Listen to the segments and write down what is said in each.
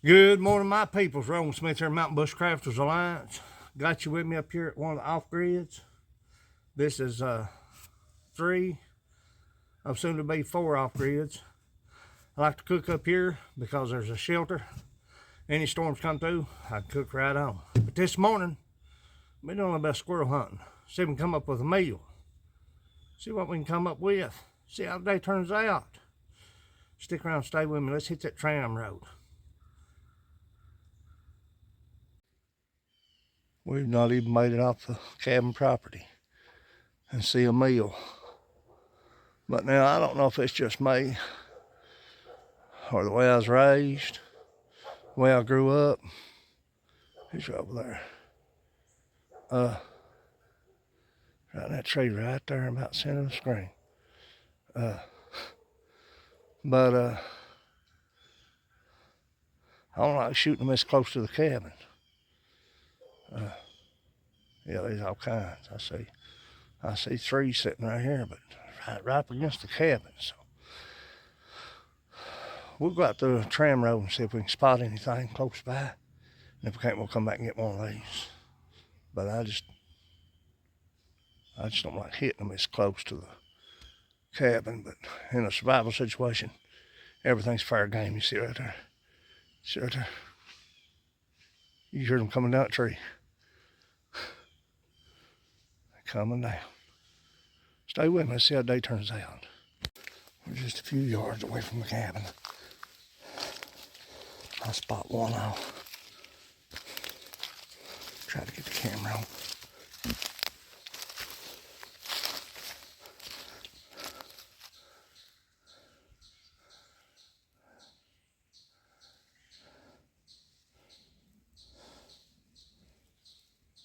Good morning, my peoples. Roland Smith here, Mountain Bush Crafters Alliance. Got you with me up here at one of the off grids. This is 3 of soon to be 4 off grids. I like to cook up here because there's a shelter. Any storms come through, I can cook right on. But this morning, we're doing a bit of squirrel hunting. See if we can come up with a meal. See what we can come up with. See how the day turns out. Stick around, stay with me. Let's hit that tram road. We've not even made it off the cabin property and see a meal. But now I don't know if it's just me or the way I was raised, the way I grew up. He's over there. Right in that tree right there about the center of the screen. But I don't like shooting them this close to the cabin. Yeah, there's all kinds. I see 3 sitting right here, but right up against the cabin. So we'll go out to the tram road and see if we can spot anything close by. And if we can't, we'll come back and get one of these. But I just don't like hitting them this close to the cabin. But in a survival situation, everything's fair game. You see right there. See right there. You heard them coming down the tree. Coming down. Stay with me, let's see how the day turns out. We're just a few yards away from the cabin. I'll spot one off. Try to get the camera on.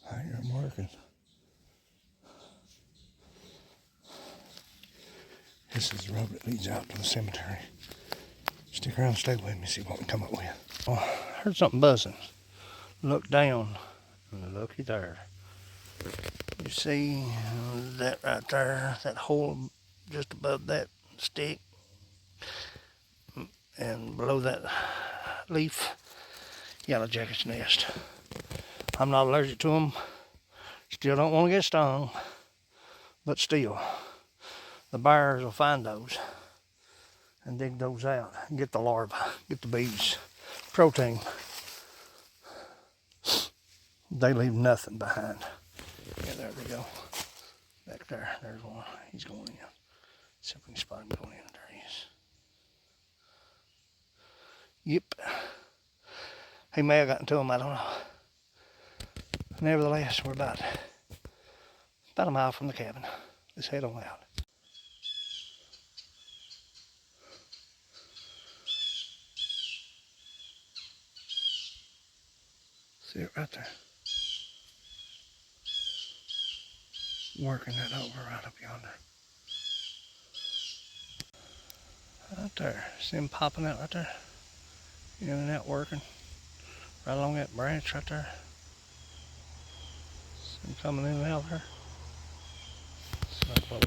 I hear him working. This is the road that leads out to the cemetery. Stick around, stay with me, see what we come up with. Oh, I heard something buzzing. Look down, and looky there. You see that right there, that hole just above that stick, and below that leaf, yellow jacket's nest. I'm not allergic to them. Still don't want to get stung, but still. The bears will find those and dig those out and get the larvae, get the bees, protein. They leave nothing behind. Yeah, there we go. Back there, there's one. He's going in. See if we can spot him going in. There he is. Yep. He may have gotten to him, I don't know. Nevertheless, we're about a mile from the cabin. Let's head on out. See it right there. Working it over right up yonder. Right there. See him popping out right there? In and out working. Right along that branch right there. See him coming in and out there. So a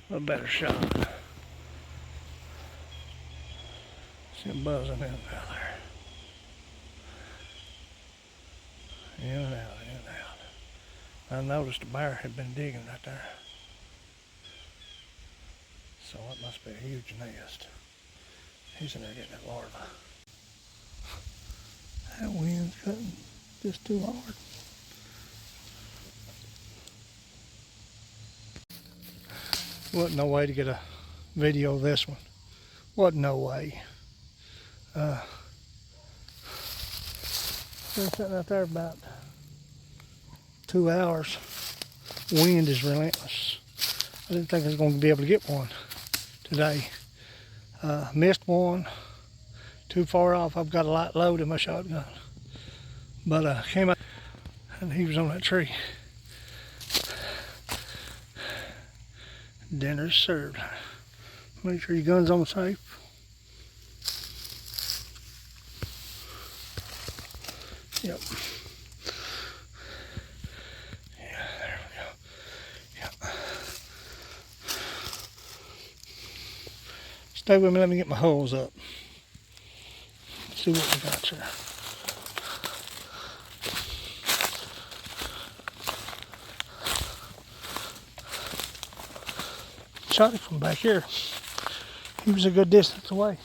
little better shot. See him buzzing in and out there. In and out, in and out. I noticed a bear had been digging right there. So it must be a huge nest. He's in there getting that larva. That wind's cutting just too hard. Wasn't no way to get a video of this one. Wasn't no way. Been sitting out there about 2 hours. Wind is relentless. I didn't think I was going to be able to get one today. Missed one. Too far off. I've got a light load in my shotgun. But came out and he was on that tree. Dinner's served. Make sure your gun's on safe. Yep. Yeah, there we go. Yep. Stay with me, let me get my holes up. see what we got here. Shot it from back here. He was a good distance away.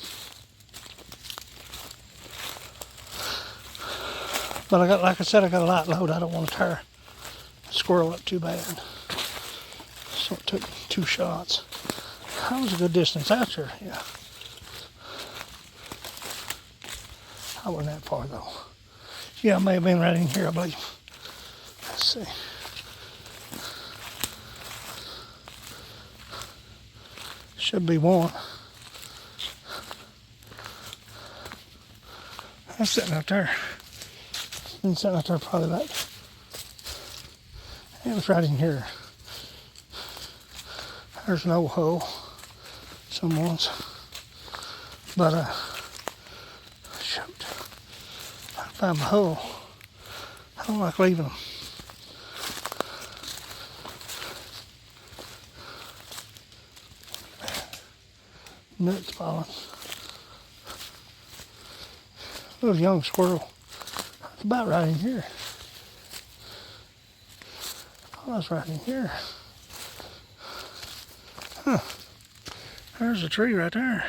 But like I said, I got a light load. I don't want to tear the squirrel up too bad. So it took 2 shots. That was a good distance out there, yeah. I wasn't that far though. Yeah, I may have been right in here, I believe. Let's see. Should be one. That's sitting out there. Been sitting out there probably about. It was right in here. There's an old hole. Someone's. But shoot. I found my hole. I don't like leaving them. Nuts falling. Little young squirrel. It's about right in here. Oh, that's right in here. Huh. There's a tree right there.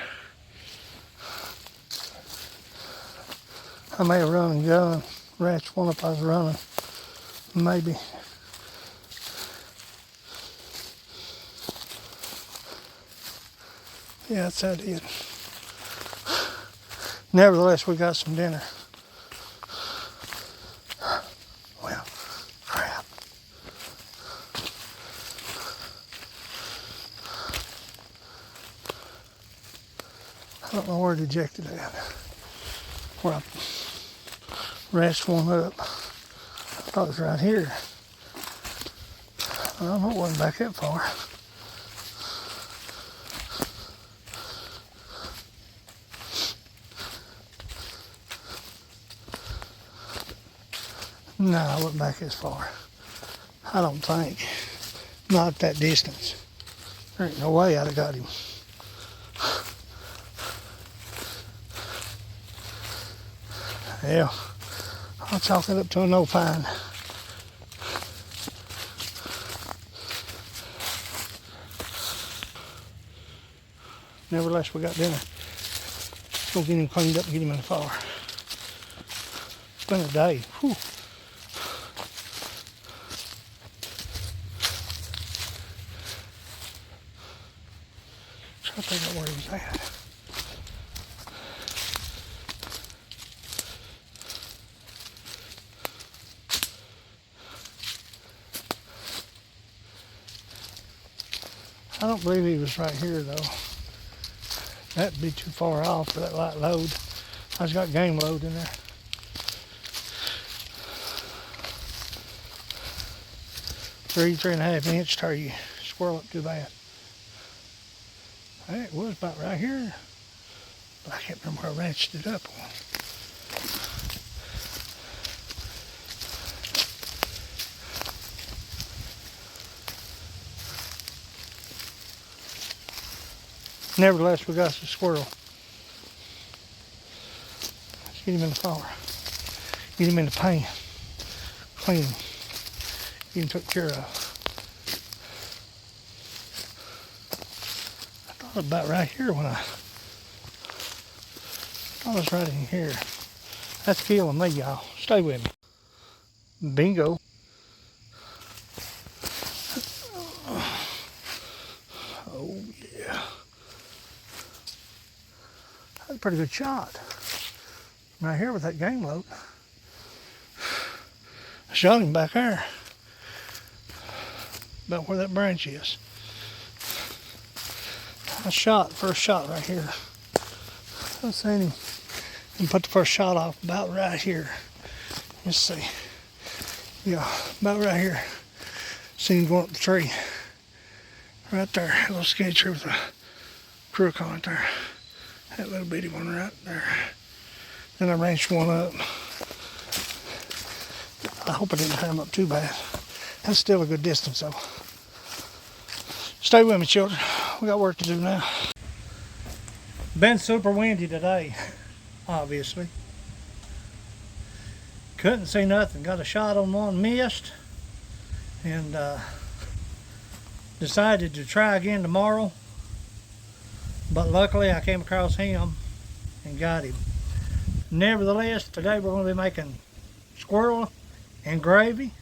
I may have run and gun. Ratched one up I was running. Maybe. Yeah, that's how I did. Nevertheless, we got some dinner. Well, crap. I don't know where to eject it at. Where I rashed one up. I thought it was right here. I don't know, it wasn't back that far. No, I wasn't back as far. I don't think. Not at that distance. There ain't no way I'd have got him. Yeah, I'll chalk it up to a no find. Nevertheless, we got dinner. Let's go get him cleaned up and get him in the fire. It's been a day. Whew. Try to figure out where he was at. I don't believe he was right here though. That'd be too far off for that light load. I just got game load in there. Three and a half inch tear you squirrel up too bad. It was about right here. But I can't remember where I ratcheted it up on. Nevertheless, we got some squirrel. Let's get him in the fire. Get him in the pan. Clean him. Get him took care of. I thought it was about right here when I thought it was right in here. That's killing me, y'all. Stay with me. Bingo. Oh, yeah. That's a pretty good shot. Right here with that game load. I shot him back there. About where that branch is. I shot, first shot right here. I seen him. And put the first shot off about right here. Let's see. Yeah, about right here. Seen him going up the tree. Right there. A little skate tree with a crook on it there. That little bitty one right there. Then I ranched one up. I hope I didn't tear him up too bad. That's still a good distance though. Stay with me, children. We got work to do now. Been super windy today, obviously. couldn't see nothing. Got a shot on one, missed, and decided to try again tomorrow. But luckily I came across him and got him. Nevertheless, today we're going to be making squirrel and gravy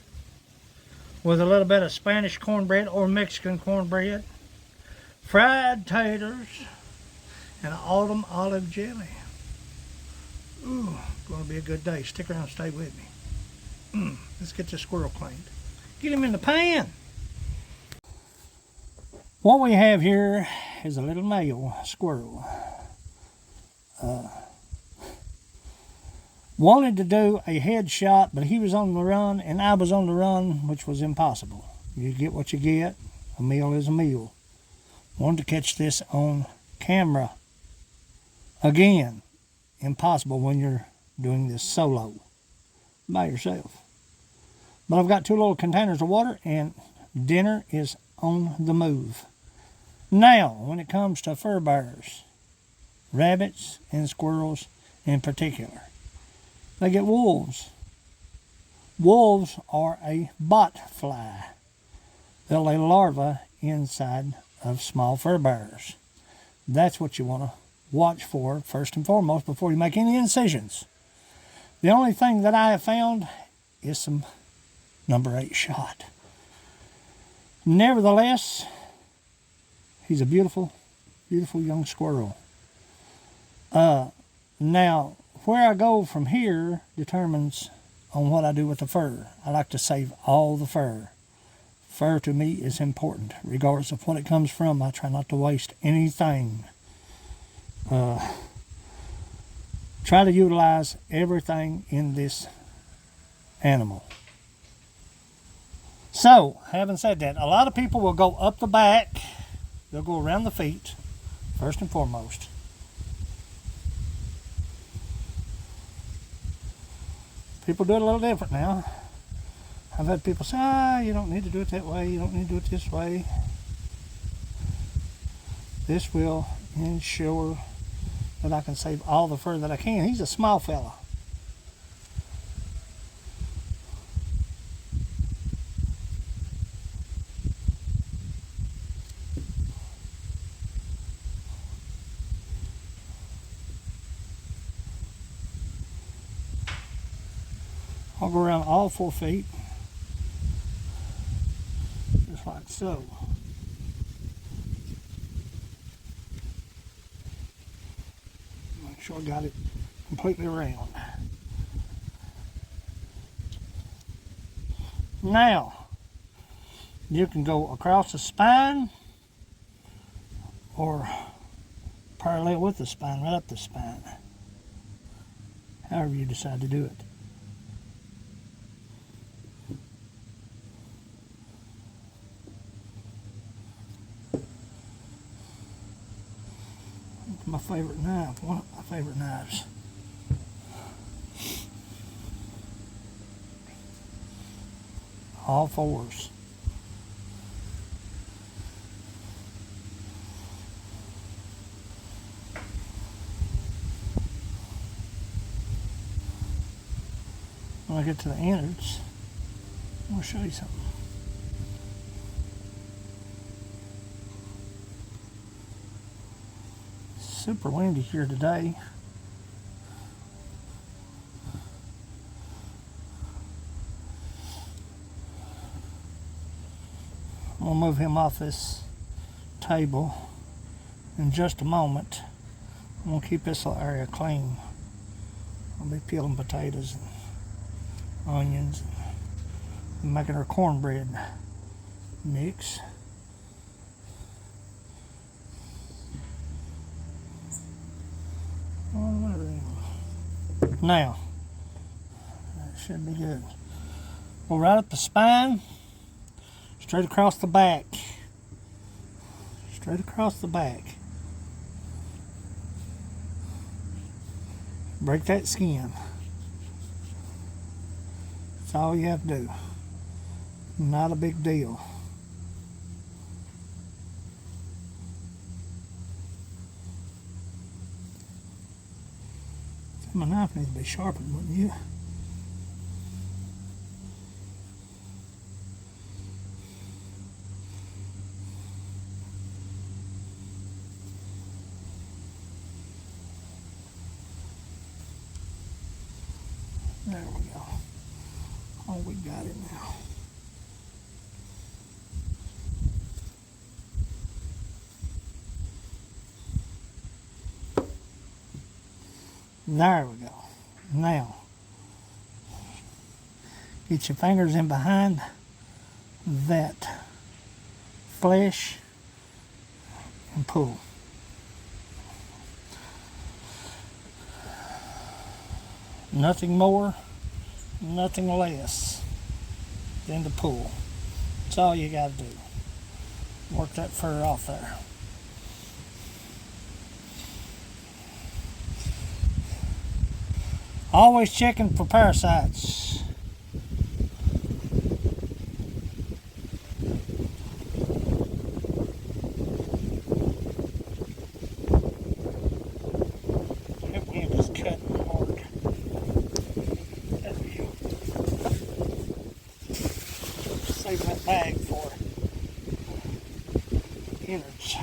with a little bit of Spanish cornbread or Mexican cornbread, fried taters, and autumn olive jelly. Ooh, going to be a good day. Stick around and stay with me. Let's get this squirrel cleaned. Get him in the pan. What we have here is a little male squirrel. Wanted to do a headshot, but he was on the run and I was on the run, which was impossible. You get what you get. A meal is a meal. Wanted to catch this on camera. Again, impossible when you're doing this solo by yourself. But I've got 2 little containers of water and dinner is on the move. Now, when it comes to fur bearers, rabbits and squirrels in particular, they get wolves. Wolves are a bot fly. They'll lay larvae inside of small fur bearers. That's what you want to watch for first and foremost before you make any incisions. The only thing that I have found is some number 8 shot. Nevertheless, he's a beautiful, beautiful young squirrel. Now, where I go from here determines on what I do with the fur. I like to save all the fur. Fur to me is important, regardless of what it comes from. I try not to waste anything. Try to utilize everything in this animal. So, having said that, a lot of people will go up the back. They'll go around the feet, first and foremost. People do it a little different now. I've had people say, you don't need to do it that way, you don't need to do it this way. This will ensure that I can save all the fur that I can. He's a small fella. I'll go around all 4 feet, just like so. Make sure I got it completely around. Now, you can go across the spine or parallel with the spine, right up the spine. However you decide to do it. My favorite knife, one of my favorite knives. All 4s. When I get to the innards, I'm going to show you something. Super windy here today. I'm going to move him off this table in just a moment. I'm going to keep this little area clean. I'll be peeling potatoes and onions and making our cornbread mix. Now, that should be good. Go right up the spine, straight across the back. Straight across the back. Break that skin. That's all you have to do. Not a big deal. My knife needs to be sharpened, wouldn't you? There we go. Oh, we got it now. There we go. Now, get your fingers in behind that flesh and pull. Nothing more, nothing less than to pull. That's all you got to do. Work that fur off there. Always checking for parasites. That wind is cutting hard. There we go. Save that bag for innards.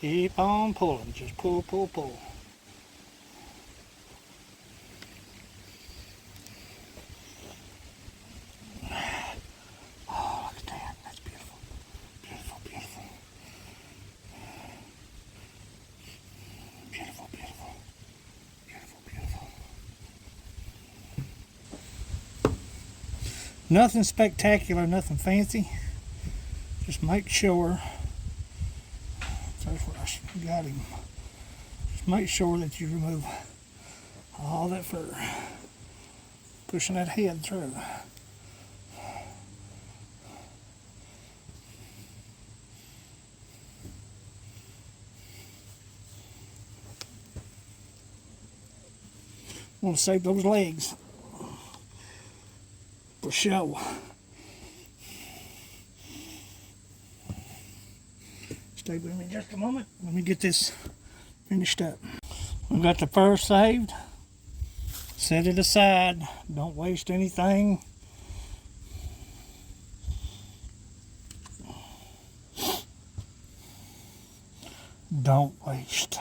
Keep on pulling, just pull, pull, pull. Oh, look at that, that's beautiful. Beautiful, beautiful. Beautiful, beautiful. Beautiful, beautiful. Nothing spectacular, nothing fancy. Just make sure. That's where I got him. Just make sure that you remove all that fur, pushing that head through. Want to save those legs for show. Stay with me just a moment. Let me get this finished up. We've got the fur saved. Set it aside. Don't waste anything. Don't waste.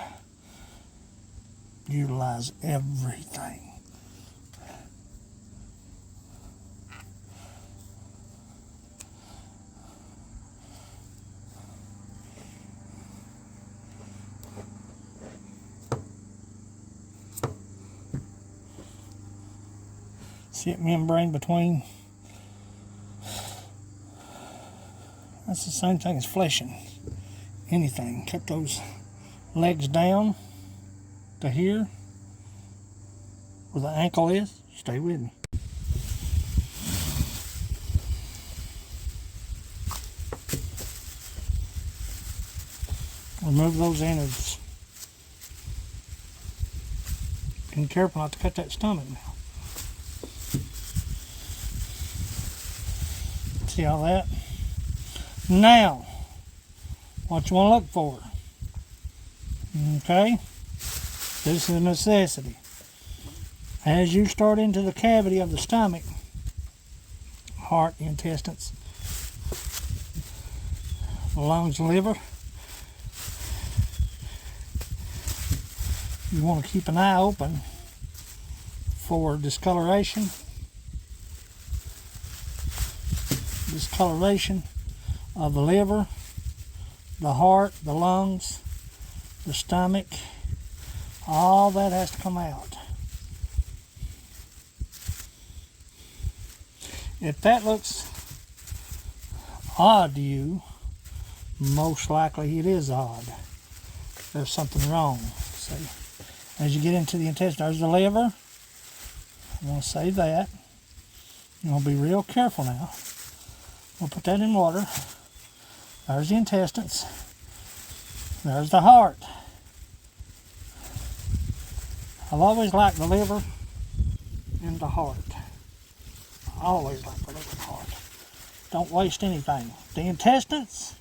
Utilize everything. See that membrane between? That's the same thing as fleshing anything. Cut those legs down to here where the ankle is. Stay with me. Remove those innards. Be careful not to cut that stomach now. See all that? Now, what you want to look for? Okay? This is a necessity. As you start into the cavity of the stomach, heart, intestines, lungs, liver, you want to keep an eye open for discoloration of the liver, the heart, the lungs, the stomach. All that has to come out. If that looks odd to you, most likely it is odd. There's something wrong. See, as you get into the intestine, there's the liver. I want to save that. You want to be real careful now. We'll put that in water. There's the intestines. There's the heart. I've always liked the liver and the heart. I always like the liver and heart. Don't waste anything. The intestines,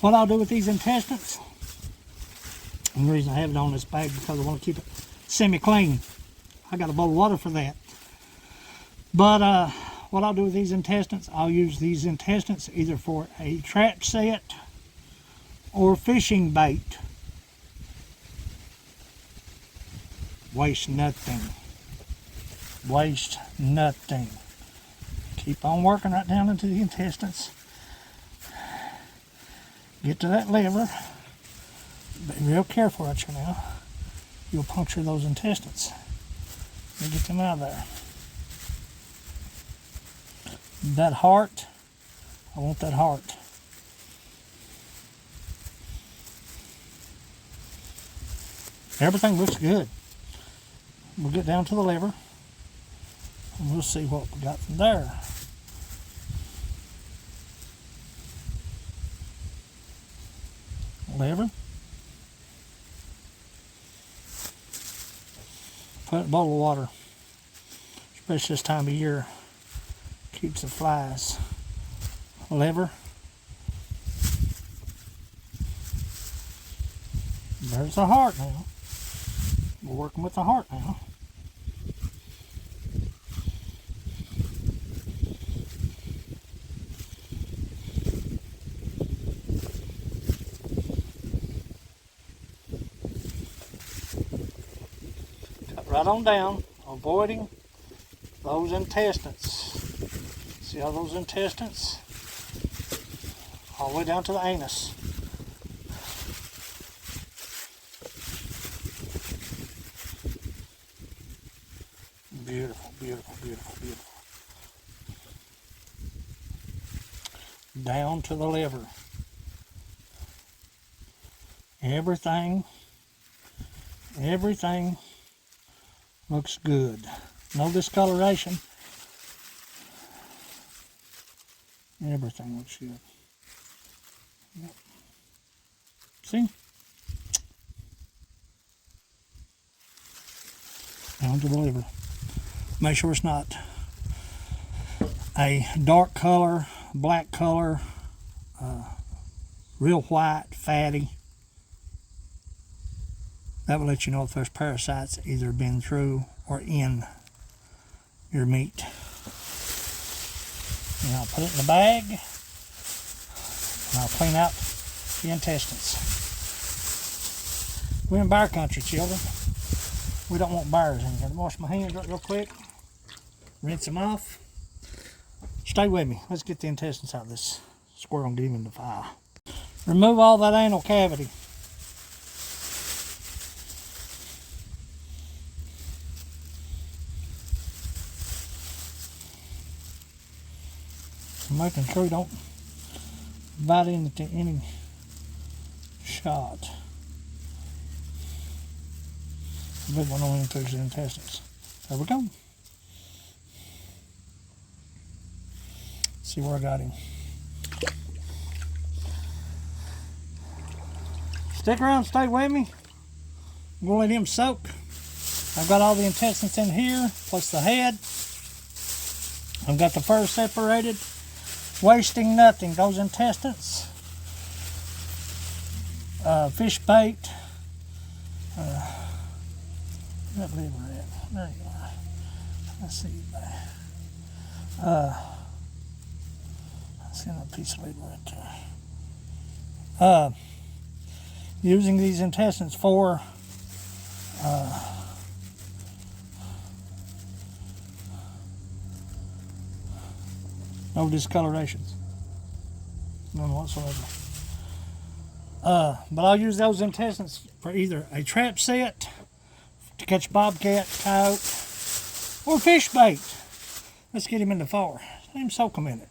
what I'll do with these intestines, and the reason I have it on this bag because I want to keep it semi-clean. I got a bowl of water for that. But what I'll do with these intestines, I'll use these intestines either for a trap set or fishing bait. Waste nothing. Waste nothing. Keep on working right down into the intestines. Get to that liver. Be real careful right here now. You'll puncture those intestines. And get them out of there. That heart, I want that heart. Everything looks good. We'll get down to the liver and we'll see what we got from there. Liver. Put in a bowl of water, especially this time of year. Keeps the flies. Liver. There's the heart now. We're working with the heart now. Cut right on down, avoiding those intestines. See how those intestines? All the way down to the anus. Beautiful, beautiful, beautiful, beautiful. Down to the liver. Everything looks good. No discoloration. Everything looks good. Yep. See? Down to the liver. Make sure it's not a dark color, black color, real white, fatty. That will let you know if there's parasites either been through or in your meat. And I'll put it in the bag and I'll clean out the intestines. We're in bear country, children. We don't want bears in here. Wash my hands real quick. Rinse them off. Stay with me. Let's get the intestines out of this squirrel and get him in the fire. Remove all that anal cavity. Making sure you don't bite into any shot. The big one only includes the intestines. There we go. See where I got him. Stick around, stay with me. I'm gonna let him soak. I've got all the intestines in here, plus the head. I've got the fur separated. Wasting nothing. Those intestines. Fish bait. That liver at? There you are. Let's see you there. I see a piece of liver right there. Using these intestines for no discolorations, none whatsoever. But I'll use those intestines for either a trap set to catch bobcat, coyote, or fish bait. Let's get him in the fire. Let him soak him in it.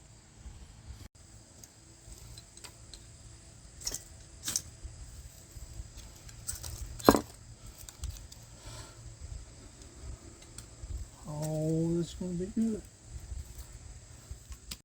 Oh, this is going to be good.